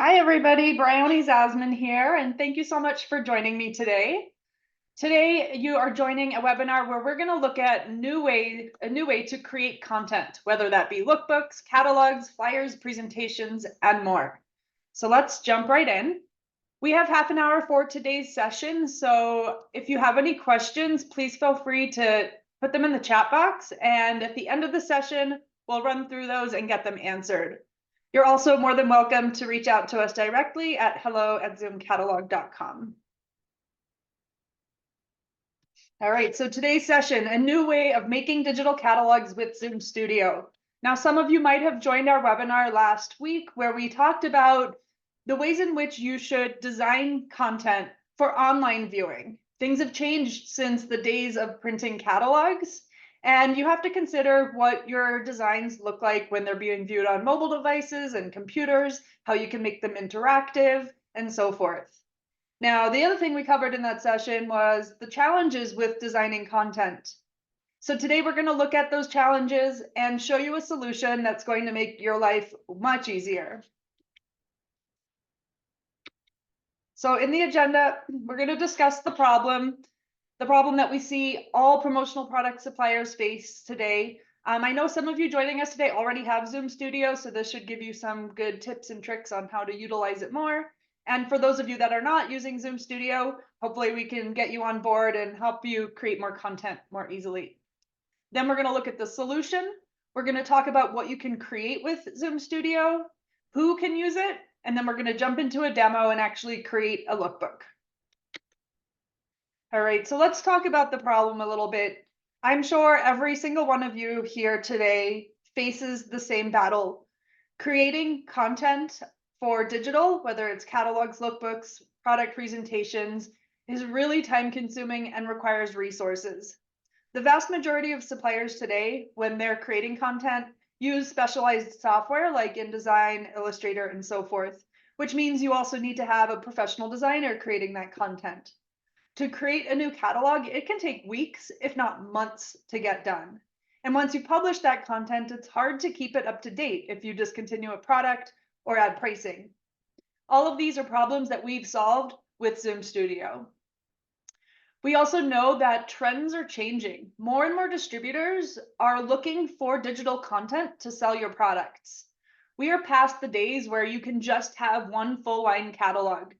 Hi, everybody. Bryony Zasman here, and thank you so much for joining me today. Today, you are joining a webinar where we're going to look at a new way to create content, whether that be lookbooks, catalogs, flyers, presentations, and more. So let's jump right in. We have half an hour for today's session, so if you have any questions, please feel free to put them in the chat box, and at the end of the session, we'll run through those and get them answered. You're also more than welcome to reach out to us directly at hello@zoomcatalog.com. All right, so today's session, a new way of making digital catalogs with ZOOMstudio. Now, some of you might have joined our webinar last week where we talked about the ways in which you should design content for online viewing. Things have changed since the days of printing catalogs, and you have to consider what your designs look like when they're being viewed on mobile devices and computers, how you can make them interactive, and so forth. Now, the other thing we covered in that session was the challenges with designing content. So today we're going to look at those challenges and show you a solution that's going to make your life much easier. So in the agenda, we're going to discuss the problem that we see all promotional product suppliers face today. I know some of you joining us today already have ZOOMstudio, so this should give you some good tips and tricks on how to utilize it more. And for those of you that are not using ZOOMstudio, hopefully we can get you on board and help you create more content more easily. Then we're going to look at the solution. We're going to talk about what you can create with ZOOMstudio, who can use it, and then we're going to jump into a demo and actually create a lookbook. All right, so let's talk about the problem a little bit. I'm sure every single one of you here today faces the same battle. Creating content for digital, whether it's catalogs, lookbooks, product presentations, is really time consuming and requires resources. The vast majority of suppliers today, when they're creating content, use specialized software like InDesign, Illustrator, and so forth, which means you also need to have a professional designer creating that content. To create a new catalog, it can take weeks, if not months, to get done. And once you publish that content, it's hard to keep it up to date if you discontinue a product or add pricing. All of these are problems that we've solved with ZOOMstudio. We also know that trends are changing. More and more distributors are looking for digital content to sell your products. We are past the days where you can just have one full line catalog.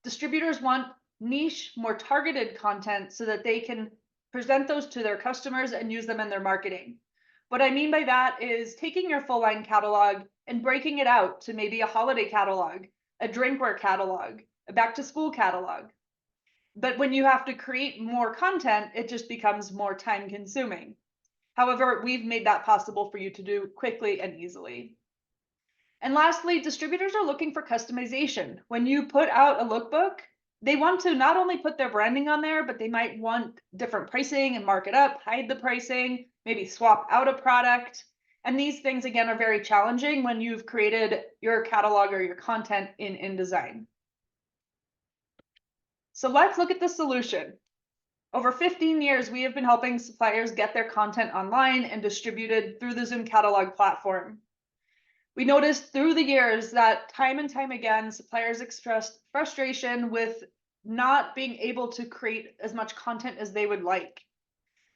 Distributors want niche, more targeted content so that they can present those to their customers and use them in their marketing. What I mean by that is taking your full line catalog and breaking it out to maybe a holiday catalog, a drinkware catalog, a back to school catalog. But when you have to create more content, it just becomes more time consuming. However, we've made that possible for you to do quickly and easily. And lastly, distributors are looking for customization. When you put out a lookbook, they want to not only put their branding on there, but they might want different pricing and mark it up, hide the pricing, maybe swap out a product. And these things, again, are very challenging when you've created your catalog or your content in InDesign. So let's look at the solution. Over 15 years, we have been helping suppliers get their content online and distributed through the Zoom Catalog platform. We noticed through the years that time and time again, suppliers expressed frustration with not being able to create as much content as they would like.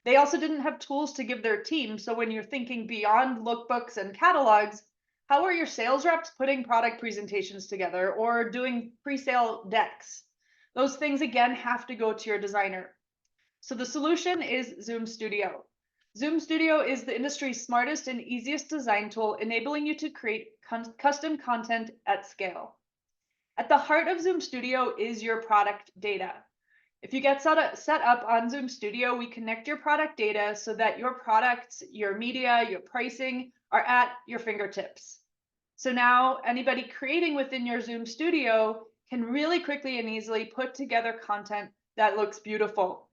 They also didn't have tools to give their team. So when you're thinking beyond lookbooks and catalogs, how are your sales reps putting product presentations together or doing pre-sale decks? Those things, again, have to go to your designer. So the solution is ZOOMstudio. ZOOMstudio is the industry's smartest and easiest design tool, enabling you to create custom content at scale. At the heart of ZOOMstudio is your product data. If you get set up on ZOOMstudio, we connect your product data so that your products, your media, your pricing are at your fingertips. So now anybody creating within your ZOOMstudio can really quickly and easily put together content that looks beautiful.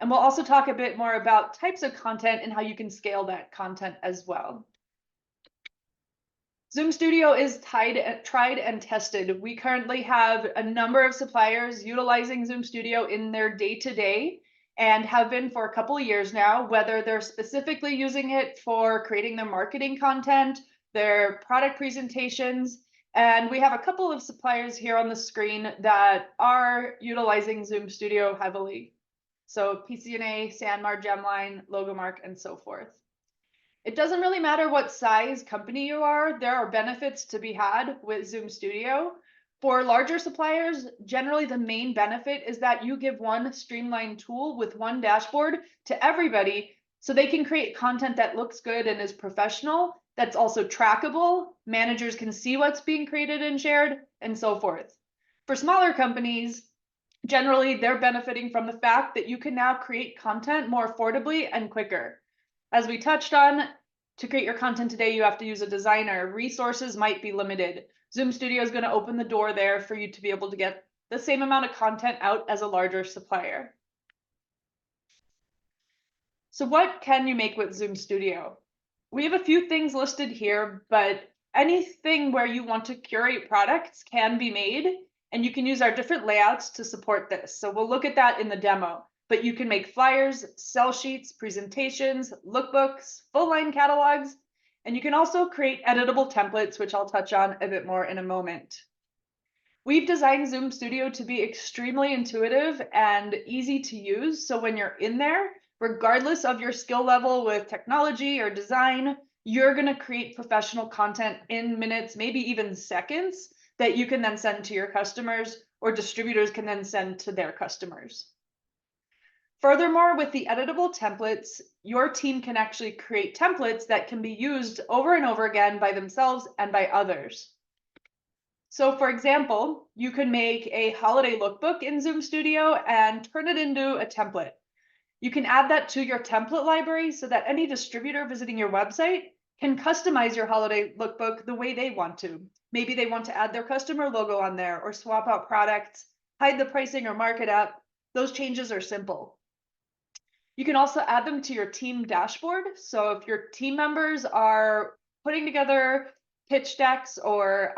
And we'll also talk a bit more about types of content and how you can scale that content as well. ZOOMstudio is tried and tested. We currently have a number of suppliers utilizing ZOOMstudio in their day-to-day and have been for a couple of years now, whether they're specifically using it for creating their marketing content, their product presentations, And we have a couple of suppliers here on the screen that are utilizing ZOOMstudio heavily. So PCNA, Sanmar, Gemline, Logomark, and so forth. It doesn't really matter what size company you are, there are benefits to be had with ZOOMstudio. For larger suppliers, generally the main benefit is that you give one streamlined tool with one dashboard to everybody so they can create content that looks good and is professional, that's also trackable, managers can see what's being created and shared, and so forth. For smaller companies, generally they're benefiting from the fact that you can now create content more affordably and quicker. As we touched on, to create your content today, you have to use a designer. Resources might be limited. ZOOMstudio is going to open the door there for you to be able to get the same amount of content out as a larger supplier. So what can you make with ZOOMstudio? We have a few things listed here, but anything where you want to curate products can be made, and you can use our different layouts to support this. So we'll look at that in the demo, but you can make flyers, sell sheets, presentations, lookbooks, full line catalogs, and you can also create editable templates, which I'll touch on a bit more in a moment. We've designed ZOOMstudio to be extremely intuitive and easy to use. So when you're in there, regardless of your skill level with technology or design, you're going to create professional content in minutes, maybe even seconds, that you can then send to your customers, or distributors can then send to their customers. Furthermore, with the editable templates, your team can actually create templates that can be used over and over again by themselves and by others. So for example, you could make a holiday lookbook in ZOOMstudio and turn it into a template. You can add that to your template library so that any distributor visiting your website can customize your holiday lookbook the way they want to. Maybe they want to add their customer logo on there or swap out products, hide the pricing or mark it up. Those changes are simple. You can also add them to your team dashboard. So if your team members are putting together pitch decks or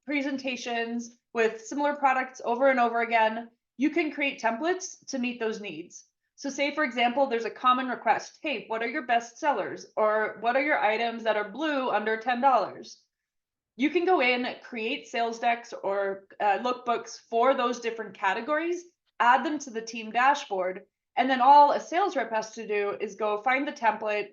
presentations with similar products over and over again, you can create templates to meet those needs. So say, for example, there's a common request. Hey, what are your best sellers? Or what are your items that are blue under $10? You can go in, create sales decks or lookbooks for those different categories, add them to the team dashboard, and then all a sales rep has to do is go find the template,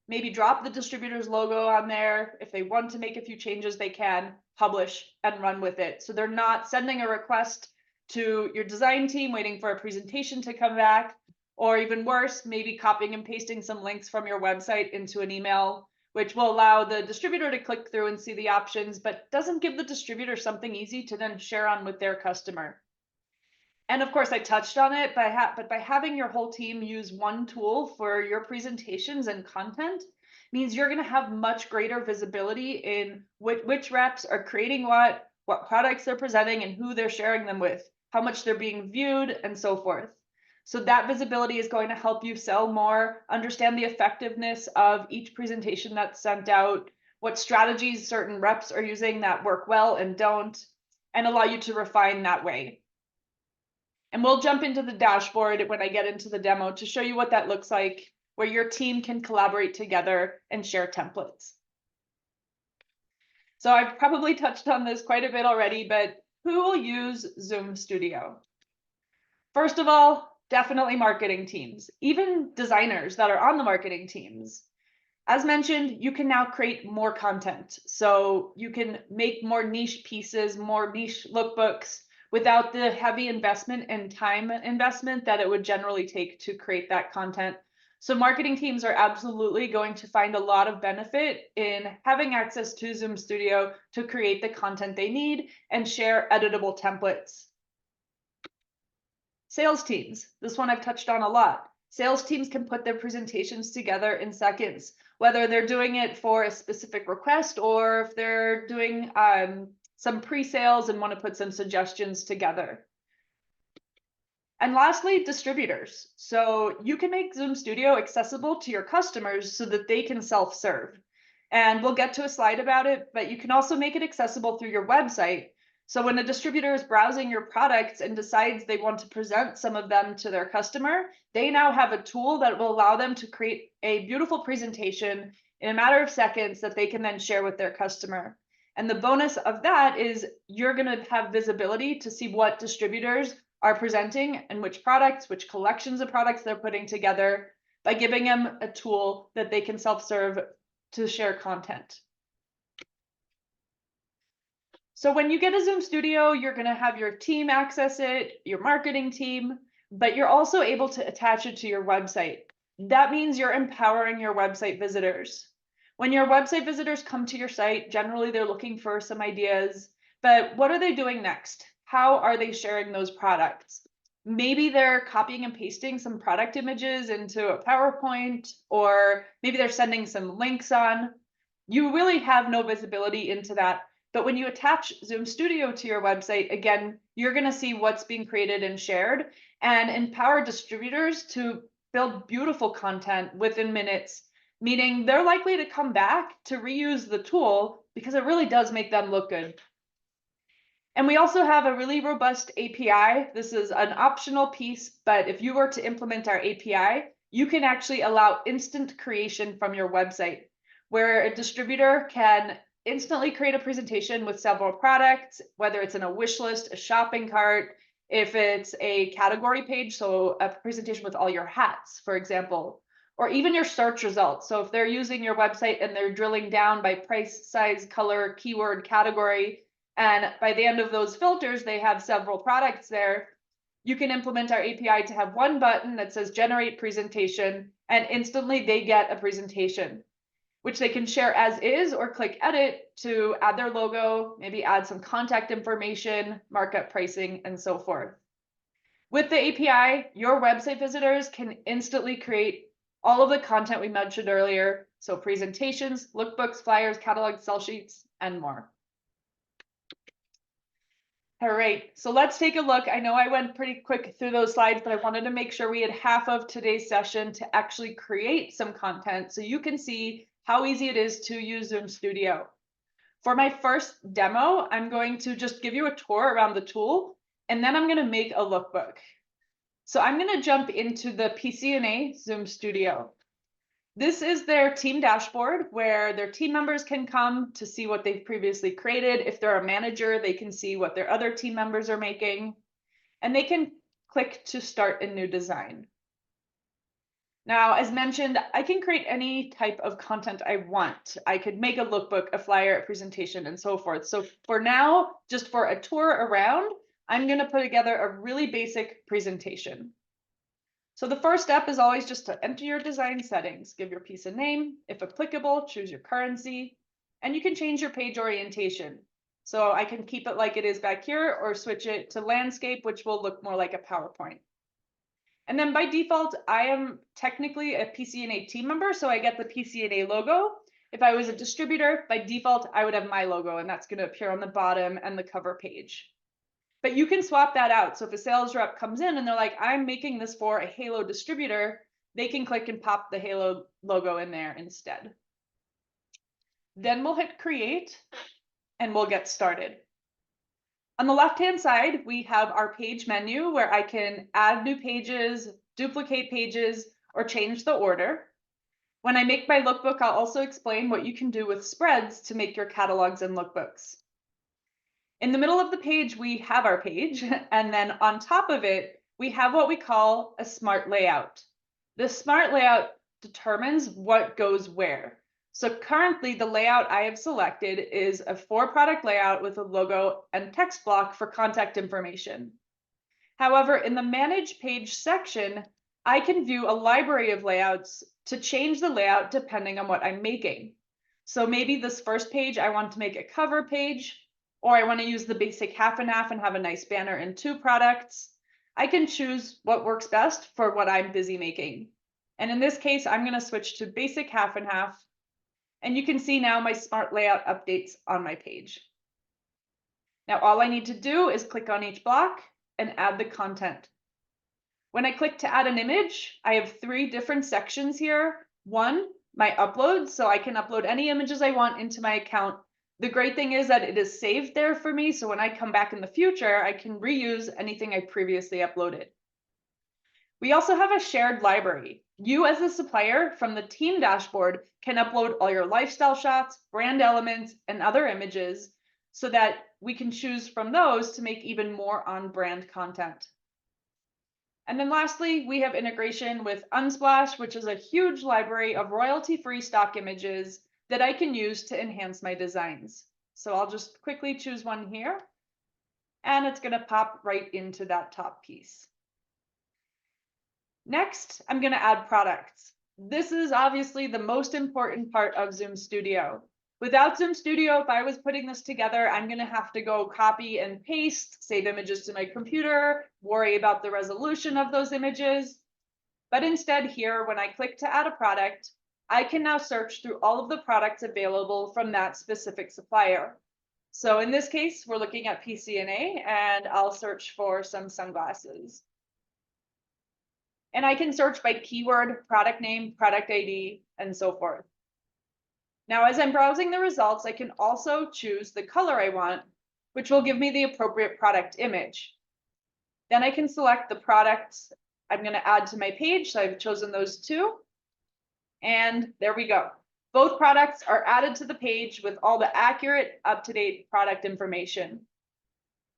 maybe drop the distributor's logo on there. If they want to make a few changes, they can publish and run with it. So they're not sending a request to your design team waiting for a presentation to come back, or even worse, maybe copying and pasting some links from your website into an email, which will allow the distributor to click through and see the options, but doesn't give the distributor something easy to then share on with their customer. And of course, I touched on it, but by having your whole team use one tool for your presentations and content means you're going to have much greater visibility in which reps are creating what products they're presenting, and who they're sharing them with, how much they're being viewed, and so forth. So that visibility is going to help you sell more, understand the effectiveness of each presentation that's sent out, what strategies certain reps are using that work well and don't, and allow you to refine that way. And we'll jump into the dashboard when I get into the demo to show you what that looks like, where your team can collaborate together and share templates. So I've probably touched on this quite a bit already, but who will use ZOOMstudio? First of all, definitely marketing teams, even designers that are on the marketing teams. As mentioned, you can now create more content. So you can make more niche pieces, more niche lookbooks, without the heavy investment and time investment that it would generally take to create that content. So marketing teams are absolutely going to find a lot of benefit in having access to ZOOMstudio to create the content they need and share editable templates. Sales teams, this one I've touched on a lot. Sales teams can put their presentations together in seconds, whether they're doing it for a specific request or if they're doing some pre-sales and want to put some suggestions together. And lastly, distributors. So you can make ZOOMstudio accessible to your customers so that they can self-serve. And we'll get to a slide about it, but you can also make it accessible through your website. So when a distributor is browsing your products and decides they want to present some of them to their customer, they now have a tool that will allow them to create a beautiful presentation in a matter of seconds that they can then share with their customer. And the bonus of that is you're going to have visibility to see what distributors are presenting and which products, which collections of products they're putting together by giving them a tool that they can self-serve to share content. So when you get a ZOOMstudio, you're going to have your team access it, your marketing team, but you're also able to attach it to your website. That means you're empowering your website visitors. When your website visitors come to your site, generally they're looking for some ideas, but what are they doing next? How are they sharing those products? Maybe they're copying and pasting some product images into a PowerPoint, or maybe they're sending some links on. You really have no visibility into that. But when you attach ZOOMstudio to your website, again, you're going to see what's being created and shared and empower distributors to build beautiful content within minutes, meaning they're likely to come back to reuse the tool because it really does make them look good. And we also have a really robust API. This is an optional piece, but if you were to implement our API, you can actually allow instant creation from your website, where a distributor can instantly create a presentation with several products, whether it's in a wish list, a shopping cart, if it's a category page, so a presentation with all your hats, for example, or even your search results. So if they're using your website and they're drilling down by price, size, color, keyword, category, and by the end of those filters, they have several products there, you can implement our API to have one button that says generate presentation, and instantly they get a presentation, which they can share as is or click edit to add their logo, maybe add some contact information, markup pricing, and so forth. With the API, your website visitors can instantly create all of the content we mentioned earlier, so presentations, lookbooks, flyers, catalogs, sell sheets, and more. All right, so let's take a look. I know I went pretty quick through those slides, but I wanted to make sure we had half of today's session to actually create some content so you can see how easy it is to use ZOOMstudio. For my first demo, I'm going to just give you a tour around the tool, and then I'm going to make a lookbook. So I'm going to jump into the PCNA ZOOMstudio. This is their team dashboard where their team members can come to see what they've previously created. If they're a manager, they can see what their other team members are making, and they can click to start a new design. Now, as mentioned, I can create any type of content I want. I could make a lookbook, a flyer, a presentation, and so forth. So for now, just for a tour around, I'm going to put together a really basic presentation. So the first step is always just to enter your design settings, give your piece a name, if applicable, choose your currency, and you can change your page orientation. So I can keep it like it is back here or switch it to landscape, which will look more like a PowerPoint. And then by default, I am technically a PCNA team member, so I get the PCNA logo. If I was a distributor, by default, I would have my logo, and that's going to appear on the bottom and the cover page. But you can swap that out. So if a sales rep comes in and they're like, I'm making this for a Halo distributor, they can click and pop the Halo logo in there instead. Then we'll hit create and we'll get started. On the left-hand side, we have our page menu where I can add new pages, duplicate pages, or change the order. When I make my lookbook, I'll also explain what you can do with spreads to make your catalogs and lookbooks. In the middle of the page, we have our page, and then on top of it, we have what we call a smart layout. The smart layout determines what goes where. So currently, the layout I have selected is a 4-product layout with a logo and text block for contact information. However, in the Manage Page section, I can view a library of layouts to change the layout depending on what I'm making. So maybe this first page, I want to make a cover page, or I want to use the basic half and half and have a nice banner and 2 products. I can choose what works best for what I'm busy making. And in this case, I'm going to switch to basic half and half. And you can see now my smart layout updates on my page. Now, all I need to do is click on each block and add the content. When I click to add an image, I have 3 different sections here. 1, my uploads, so I can upload any images I want into my account. The great thing is that it is saved there for me, so when I come back in the future, I can reuse anything I previously uploaded. We also have a shared library. You as a supplier from the team dashboard can upload all your lifestyle shots, brand elements, and other images so that we can choose from those to make even more on-brand content. And then lastly, we have integration with Unsplash, which is a huge library of royalty-free stock images that I can use to enhance my designs. So I'll just quickly choose one here, and it's going to pop right into that top piece. Next, I'm going to add products. This is obviously the most important part of ZOOMstudio. Without ZOOMstudio, if I was putting this together, I'm going to have to go copy and paste, save images to my computer, worry about the resolution of those images. But instead here, when I click to add a product, I can now search through all of the products available from that specific supplier. So in this case, we're looking at PCNA, and I'll search for some sunglasses. And I can search by keyword, product name, product ID, and so forth. Now, as I'm browsing the results, I can also choose the color I want, which will give me the appropriate product image. Then I can select the products I'm going to add to my page. So I've chosen those two. And there we go. Both products are added to the page with all the accurate, up-to-date product information.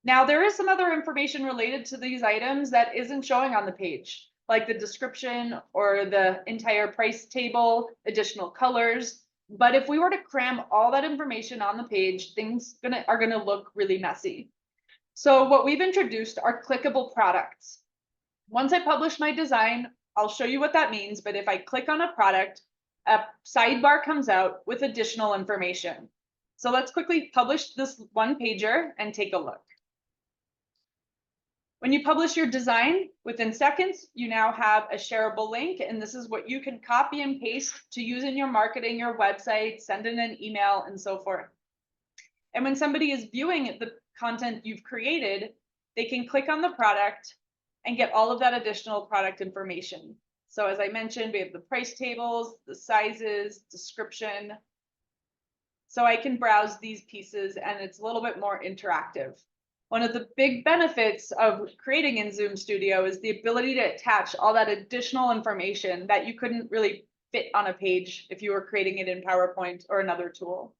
Now, there is some other information related to these items that isn't showing on the page, like the description or the entire price table, additional colors. But if we were to cram all that information on the page, things are gonna look really messy. So what we've introduced are clickable products. Once I publish my design, I'll show you what that means, but if I click on a product, a sidebar comes out with additional information. So let's quickly publish this one pager and take a look. When you publish your design, within seconds, you now have a shareable link, and this is what you can copy and paste to use in your marketing, your website, send in an email, and so forth. And when somebody is viewing the content you've created, they can click on the product and get all of that additional product information. So as I mentioned, we have the price tables, the sizes, description. So I can browse these pieces, and it's a little bit more interactive. One of the big benefits of creating in ZOOMstudio is the ability to attach all that additional information that you couldn't really fit on a page if you were creating it in PowerPoint or another tool.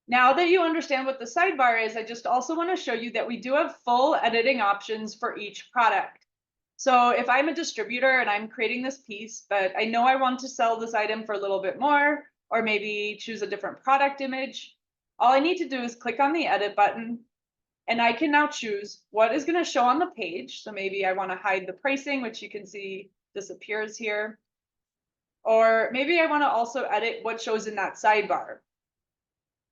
Now that you understand what the sidebar is, I just also want to show you that we do have full editing options for each product. So if I'm a distributor and I'm creating this piece, but I know I want to sell this item for a little bit more, or maybe choose a different product image, all I need to do is click on the edit button, and I can now choose what is going to show on the page. So maybe I want to hide the pricing, which you can see disappears here. Or maybe I want to also edit what shows in that sidebar.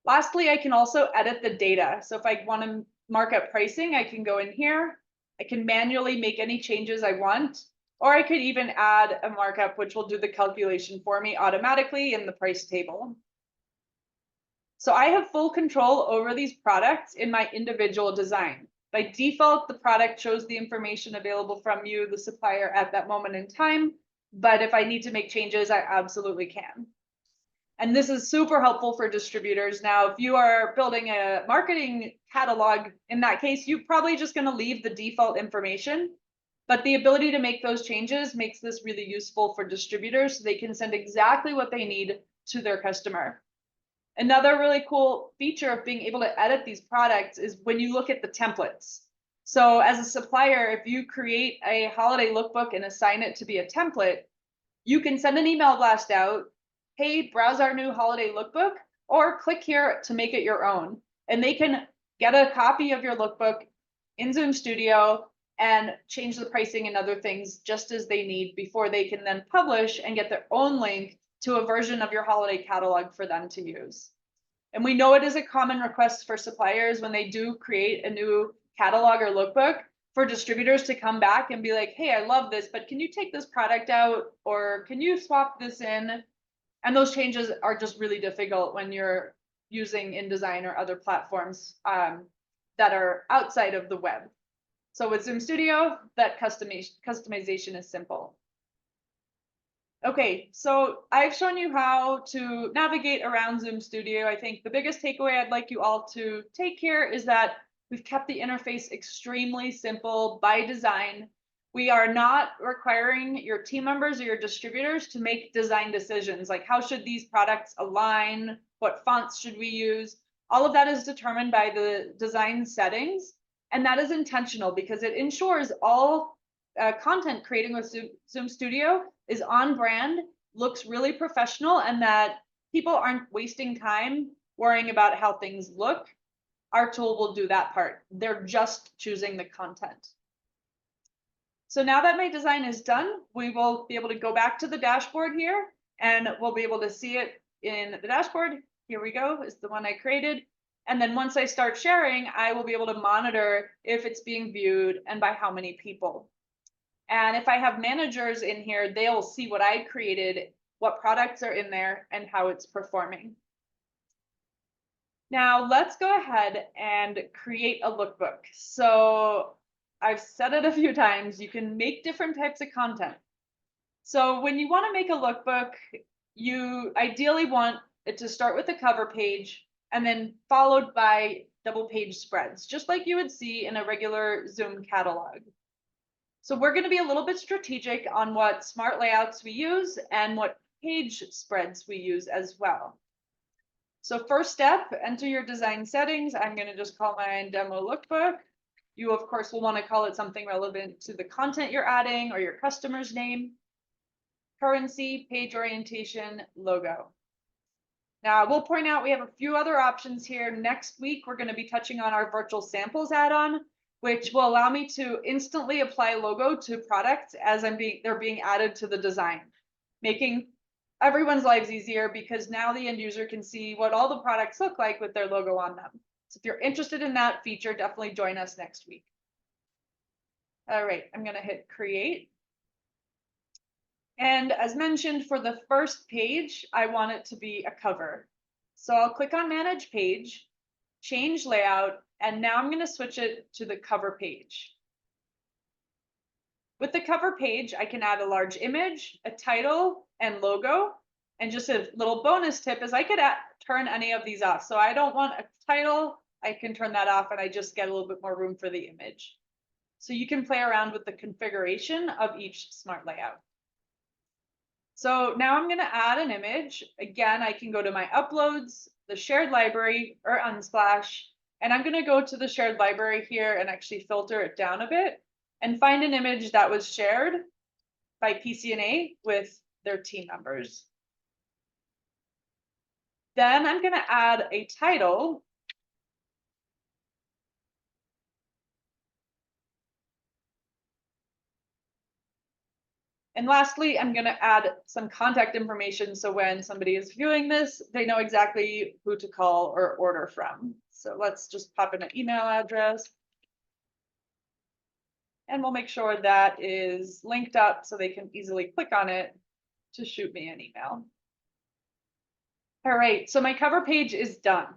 Lastly, I can also edit the data. So if I want to mark up pricing, I can go in here. I can manually make any changes I want, or I could even add a markup, which will do the calculation for me automatically in the price table. So I have full control over these products in my individual design. By default, the product shows the information available from you, the supplier, at that moment in time. But if I need to make changes, I absolutely can. And this is super helpful for distributors. Now, if you are building a marketing catalog, in that case, you're probably just going to leave the default information. But the ability to make those changes makes this really useful for distributors so they can send exactly what they need to their customer. Another really cool feature of being able to edit these products is when you look at the templates. So as a supplier, if you create a holiday lookbook and assign it to be a template, you can send an email blast out, hey, browse our new holiday lookbook, or click here to make it your own. And they can get a copy of your lookbook in ZOOMstudio and change the pricing and other things just as they need before they can then publish and get their own link to a version of your holiday catalog for them to use. And we know it is a common request for suppliers when they do create a new catalog or lookbook for distributors to come back and be like, hey, I love this, but can you take this product out, or can you swap this in? And those changes are just really difficult when you're using InDesign or other platforms that are outside of the web. So with ZOOMstudio, that customization is simple. Okay, so I've shown you how to navigate around ZOOMstudio. I think the biggest takeaway I'd like you all to take here is that we've kept the interface extremely simple by design, We are not requiring your team members or your distributors to make design decisions like how should these products align, what fonts should we use. All of that is determined by the design settings, and that is intentional because it ensures all content creating with ZOOMstudio is on brand, looks really professional, and that people aren't wasting time worrying about how things look. Our tool will do that part. They're just choosing the content. So now that my design is done, we will be able to go back to the dashboard here and we'll be able to see it in the dashboard. Here we go, is the one I created. And then once I start sharing, I will be able to monitor if it's being viewed and by how many people. And if I have managers in here, they'll see what I created, what products are in there, and how it's performing. Now let's go ahead and create a lookbook. So I've said it a few times, you can make different types of content. So when you want to make a lookbook, you ideally want it to start with a cover page and then followed by double page spreads, just like you would see in a regular Zoom catalog. So we're going to be a little bit strategic on what smart layouts we use and what page spreads we use as well. So first step, enter your design settings. I'm going to just call mine demo lookbook. You, of course, will want to call it something relevant to the content you're adding or your customer's name. Currency, page orientation, logo. Now, I will point out we have a few other options here. Next week, we're going to be touching on our virtual samples add-on, which will allow me to instantly apply logo to products as they're being added to the design, making everyone's lives easier because now the end user can see what all the products look like with their logo on them. So if you're interested in that feature, definitely join us next week. All right, I'm going to hit create. And as mentioned, for the first page, I want it to be a cover. So I'll click on manage page, change layout, and now I'm going to switch it to the cover page. With the cover page, I can add a large image, a title, and logo. And just a little bonus tip is I could turn any of these off. So I don't want a title, I can turn that off and I just get a little bit more room for the image. So you can play around with the configuration of each smart layout. So now I'm going to add an image. Again, I can go to my uploads, the shared library, or Unsplash. And I'm going to go to the shared library here and actually filter it down a bit and find an image that was shared by PCNA with their team members. Then I'm going to add a title. And lastly, I'm going to add some contact information so when somebody is viewing this, they know exactly who to call or order from. So let's just pop in an email address. And we'll make sure that is linked up so they can easily click on it to shoot me an email. All right, so my cover page is done.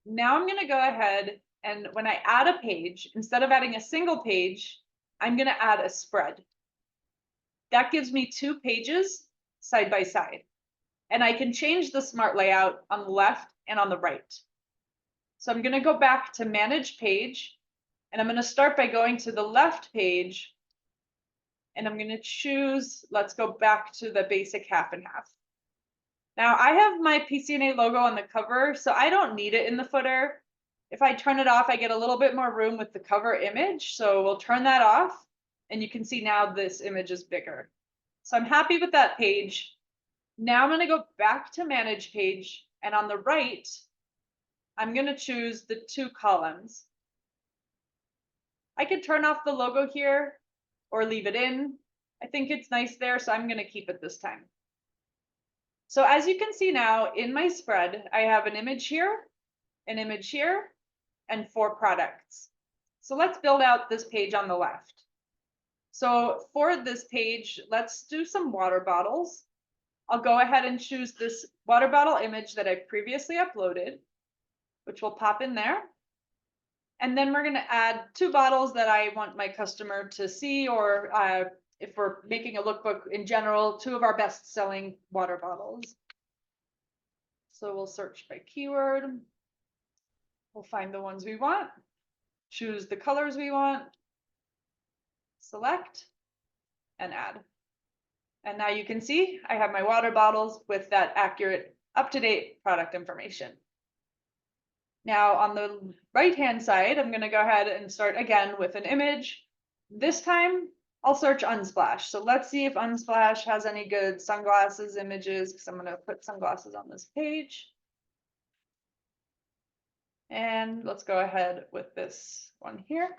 Now I'm going to go ahead and when I add a page, instead of adding a single page, I'm going to add a spread. That gives me 2 pages side by side. And I can change the smart layout on the left and on the right. So I'm going to go back to manage page, and I'm going to start by going to the left page, and I'm going to choose, let's go back to the basic half and half. Now I have my PCNA logo on the cover, so I don't need it in the footer. If I turn it off, I get a little bit more room with the cover image. So we'll turn that off and you can see now this image is bigger. So I'm happy with that page. Now I'm going to go back to manage page, and on the right, I'm going to choose the 2 columns. I could turn off the logo here or leave it in. I think it's nice there, so I'm going to keep it this time. So as you can see now in my spread, I have an image here, and 4 products. So let's build out this page on the left. So for this page, let's do some water bottles. I'll go ahead and choose this water bottle image that I previously uploaded, which will pop in there. And then we're going to add 2 bottles that I want my customer to see, or if we're making a lookbook in general, 2 of our best-selling water bottles. So we'll search by keyword. We'll find the ones we want, choose the colors we want, select, and add. And now you can see I have my water bottles with that accurate, up-to-date product information. Now on the right-hand side, I'm gonna go ahead and start again with an image. This time I'll search Unsplash. So let's see if Unsplash has any good sunglasses images, because I'm gonna put sunglasses on this page. And let's go ahead with this one here.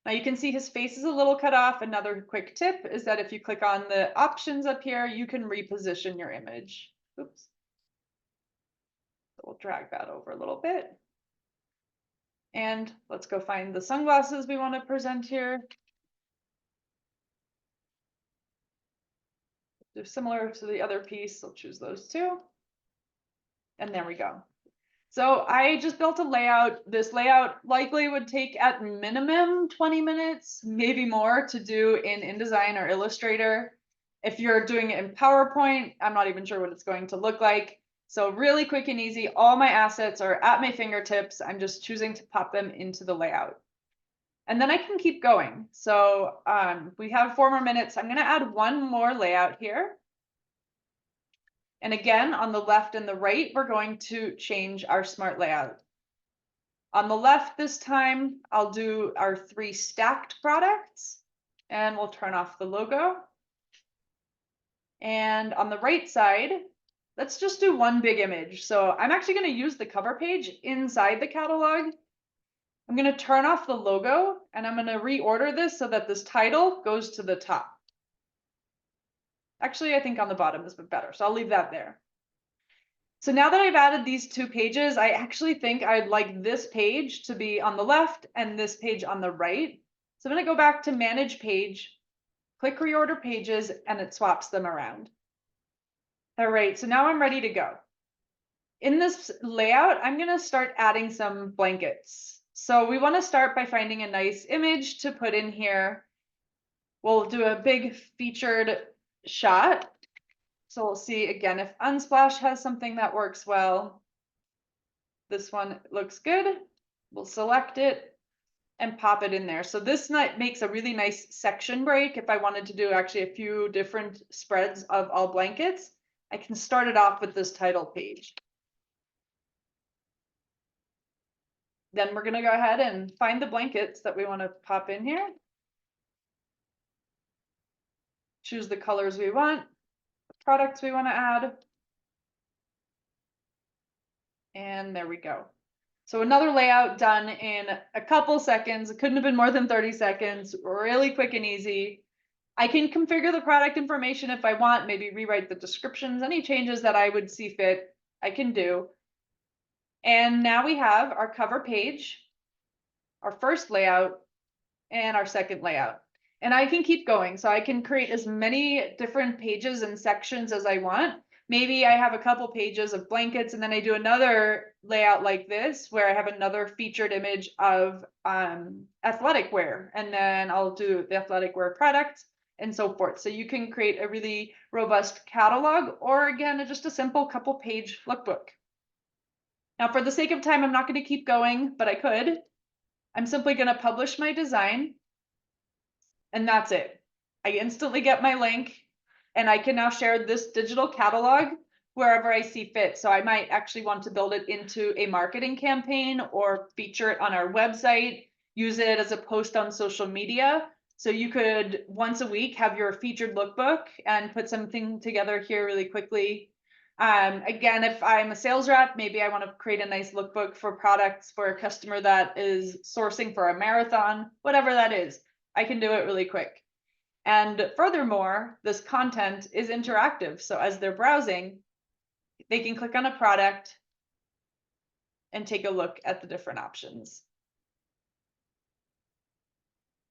Now you can see his face is a little cut off. Another quick tip is that if you click on the options up here, you can reposition your image. Oops. So we'll drag that over a little bit. And let's go find the sunglasses we want to present here. They're similar to the other piece, I'll choose those two. And there we go. So I just built a layout. This layout likely would take at minimum 20 minutes, maybe more, to do in InDesign or Illustrator. If you're doing it in PowerPoint, I'm not even sure what it's going to look like. So really quick and easy, all my assets are at my fingertips. I'm just choosing to pop them into the layout. And then I can keep going. So we have 4 more minutes. I'm gonna add one more layout here. And again, on the left and the right, we're going to change our smart layout. On the left this time, I'll do our 3 stacked products, and we'll turn off the logo. And on the right side, let's just do one big image. So I'm actually going to use the cover page inside the catalog. I'm going to turn off the logo, and I'm going to reorder this so that this title goes to the top. Actually, I think on the bottom is better, so I'll leave that there. So now that I've added these 2 pages, I actually think I'd like this page to be on the left and this page on the right. So I'm going to go back to Manage Page, click Reorder Pages, and it swaps them around. All right, so now I'm ready to go. In this layout, I'm going to start adding some blankets. So we want to start by finding a nice image to put in here. We'll do a big featured shot. So we'll see again if Unsplash has something that works well. This one looks good. We'll select it and pop it in there. So this makes a really nice section break. If I wanted to do actually a few different spreads of all blankets, I can start it off with this title page. Then we're going to go ahead and find the blankets that we want to pop in here. Choose the colors we want, the products we want to add. And there we go. So another layout done in a couple seconds. It couldn't have been more than 30 seconds, really quick and easy. I can configure the product information if I want, maybe rewrite the descriptions, any changes that I would see fit, I can do. And now we have our cover page, our first layout, and our second layout. And I can keep going. So I can create as many different pages and sections as I want. Maybe I have a couple pages of blankets and then I do another layout like this where I have another featured image of athletic wear, and then I'll do the athletic wear product and so forth. So you can create a really robust catalog, or again, just a simple couple page lookbook. Now for the sake of time, I'm not going to keep going, but I could. I'm simply going to publish my design. And that's it. I instantly get my link, and I can now share this digital catalog wherever I see fit. So I might actually want to build it into a marketing campaign or feature it on our website, use it as a post on social media. So you could once a week have your featured lookbook and put something together here really quickly. Again, if I'm a sales rep, maybe I want to create a nice lookbook for products for a customer that is sourcing for a marathon, whatever that is. I can do it really quick. And furthermore, this content is interactive. So as they're browsing, they can click on a product and take a look at the different options.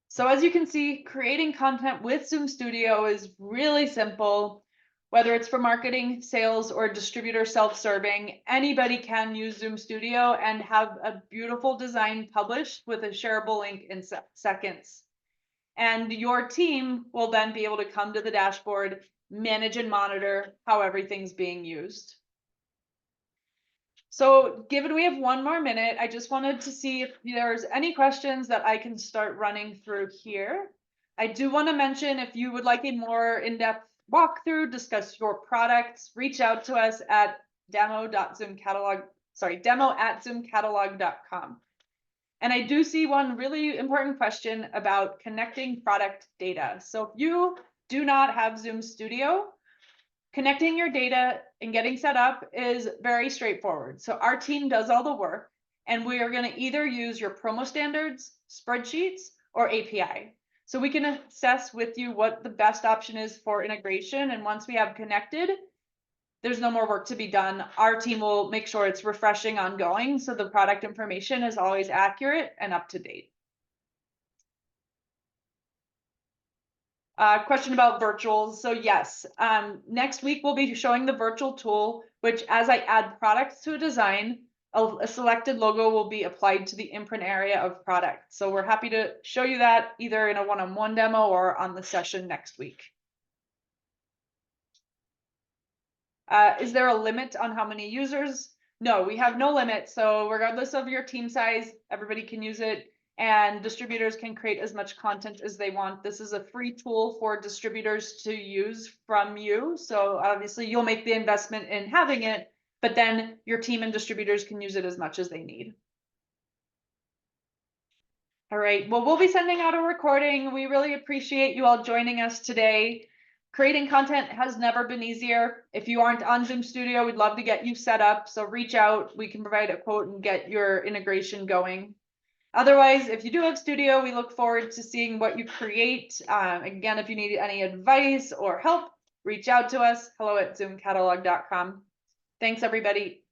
So as you can see, creating content with ZOOMstudio is really simple. Whether it's for marketing, sales, or distributor self-serving, anybody can use ZOOMstudio and have a beautiful design published with a shareable link in seconds. And your team will then be able to come to the dashboard, manage and monitor how everything's being used. So given we have 1 more minute, I just wanted to see if there's any questions that I can start running through here. I do want to mention, if you would like a more in-depth walkthrough, discuss your products, reach out to us at demo@zoomcatalog.com. And I do see one really important question about connecting product data. So if you do not have ZOOMstudio, connecting your data and getting set up is very straightforward. So our team does all the work, and we are going to either use your promo standards, spreadsheets, or API. So we can assess with you what the best option is for integration. And once we have connected, there's no more work to be done. Our team will make sure it's refreshing ongoing, so the product information is always accurate and up to date. Question about virtuals. So yes, next week we'll be showing the virtual tool, which as I add products to a design, a selected logo will be applied to the imprint area of product. So we're happy to show you that either in a one-on-one demo or on the session next week. Is there a limit on how many users? No, we have no limit. So regardless of your team size, everybody can use it, and distributors can create as much content as they want. This is a free tool for distributors to use from you. So obviously you'll make the investment in having it, but then your team and distributors can use it as much as they need. All right, well, we'll be sending out a recording. We really appreciate you all joining us today. Creating content has never been easier. If you aren't on ZOOMstudio, we'd love to get you set up. So reach out, we can provide a quote and get your integration going. Otherwise, if you do have Studio, we look forward to seeing what you create. Again, if you need any advice or help, reach out to us, hello@zoomcatalog.com. Thanks, everybody.